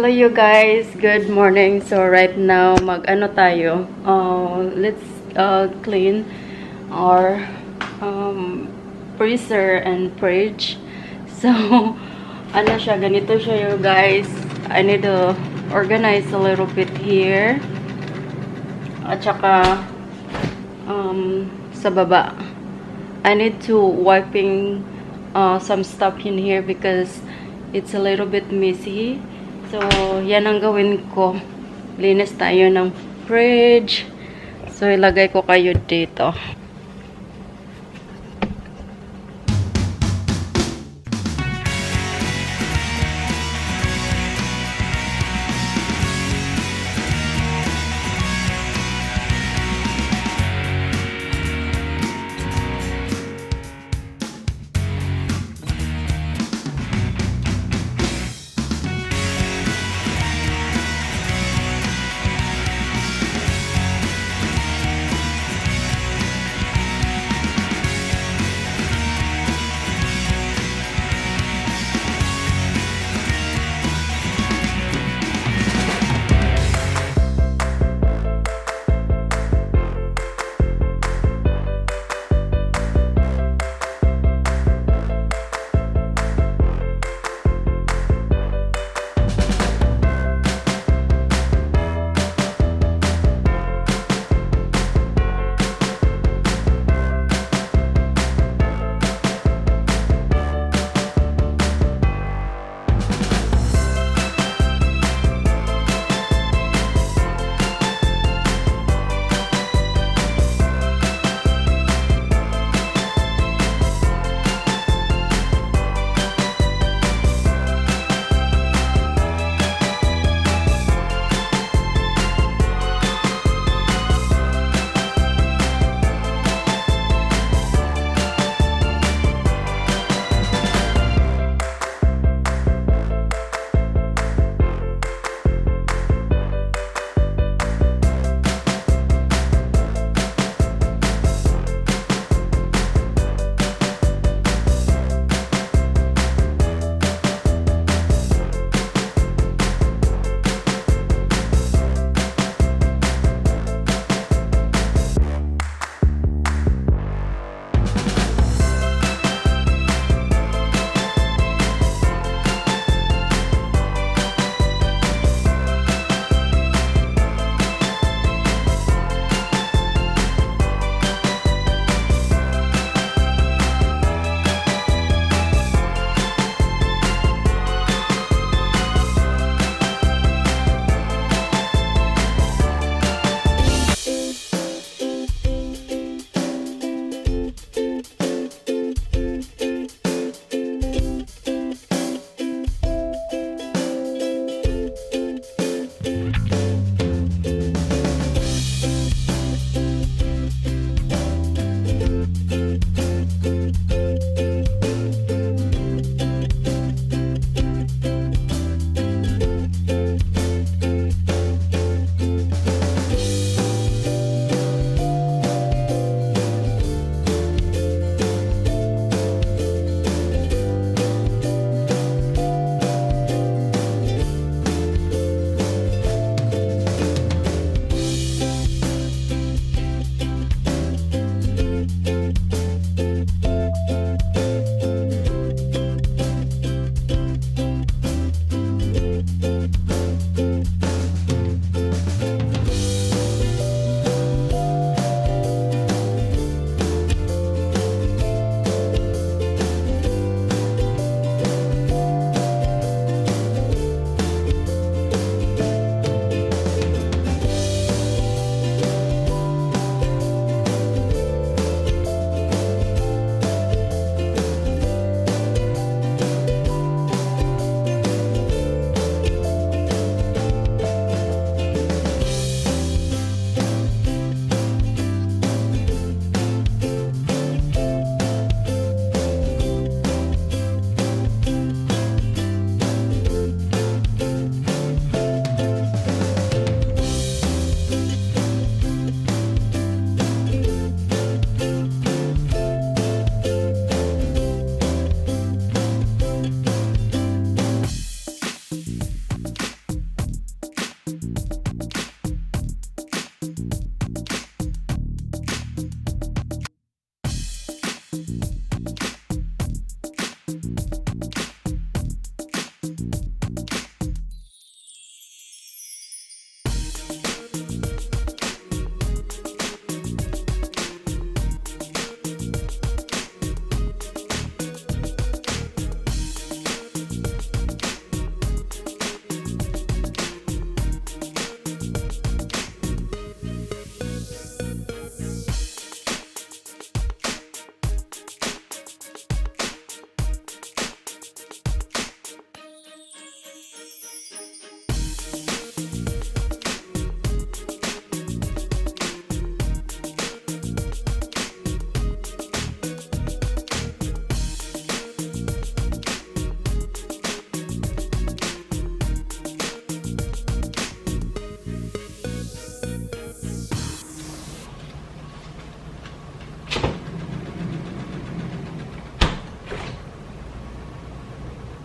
Hello you guys, good morning. So right now mag-ano tayo, let's clean our freezer and fridge. So ano siya, ganito siya you guys. I need to organize a little bit here. At saka sa baba I need to wiping some stuff in here because it's a little bit messy. So, yan ang gawin ko. Linis tayo ng fridge. So, ilagay ko kayo dito.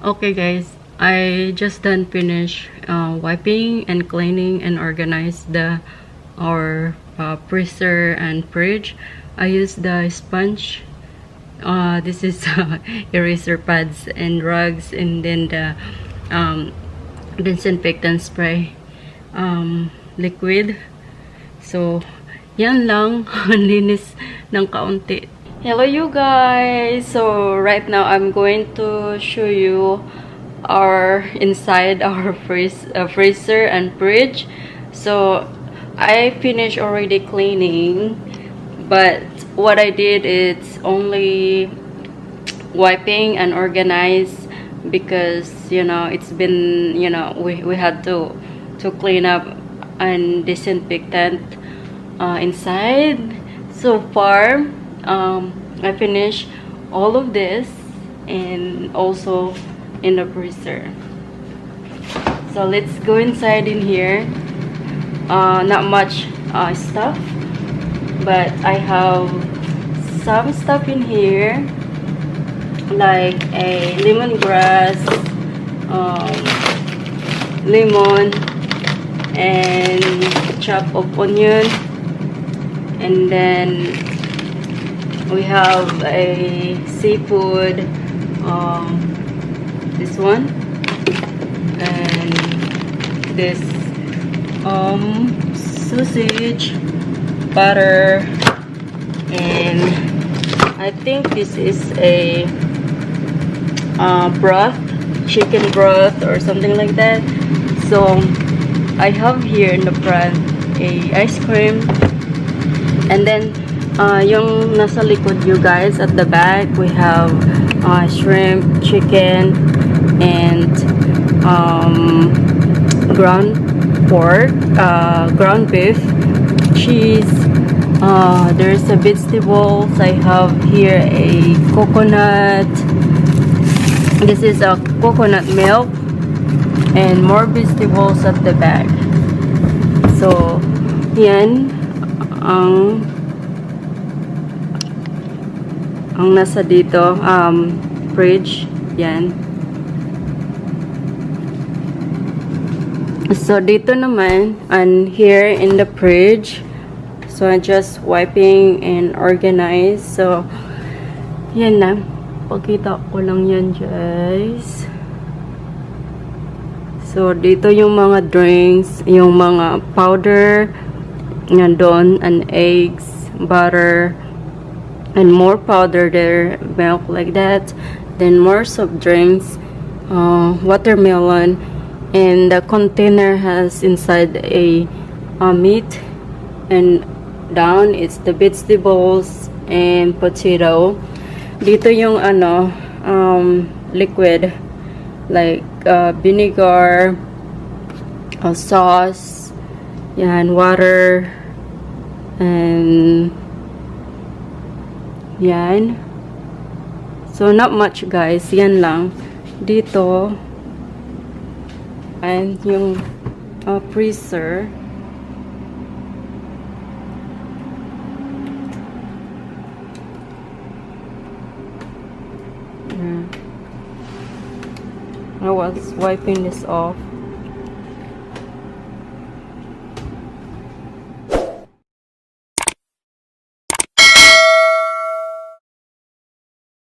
Okay guys, I just done finish wiping and cleaning and organize our freezer and fridge. I used the sponge. This is eraser pads and rugs, and then the disinfectant spray liquid. So yan lang. Ang linis ng kaunti. Hello you guys, so right now I'm going to show you inside our freezer and fridge. So I finished already cleaning, but what I did is only wiping and organize, because it's been we had to clean up and disinfectant inside. So far I finished all of this, and also in the freezer. So let's go inside in here. Not much stuff, but I have some stuff in here, like a lemongrass, lemon, and chop of onion, and then we have a seafood, this one, and this sausage, butter, and I think this is a broth, chicken broth or something like that. So I have here in the front a ice cream, and then yung nasa likod, you guys, at the back we have shrimp, chicken, and ground pork, ground beef, cheese. There's a vegetables. I have here a coconut. This is a coconut milk, and more vegetables at the back. So yan ang nasa dito, fridge, yan. So dito naman, and here in the fridge, so I'm just wiping and organize. So yan lang, pagkita ko lang yan guys. So dito yung mga drinks, yung mga powder, nandun, and eggs, butter, and more powder there, milk, like that. Then more soft drinks, watermelon, and the container has inside a meat, and down it's the vegetables and potato. Dito yung liquid, like vinegar, sauce, yan, water, and yan. So not much guys, yan lang dito. And yung freezer, I was wiping this off.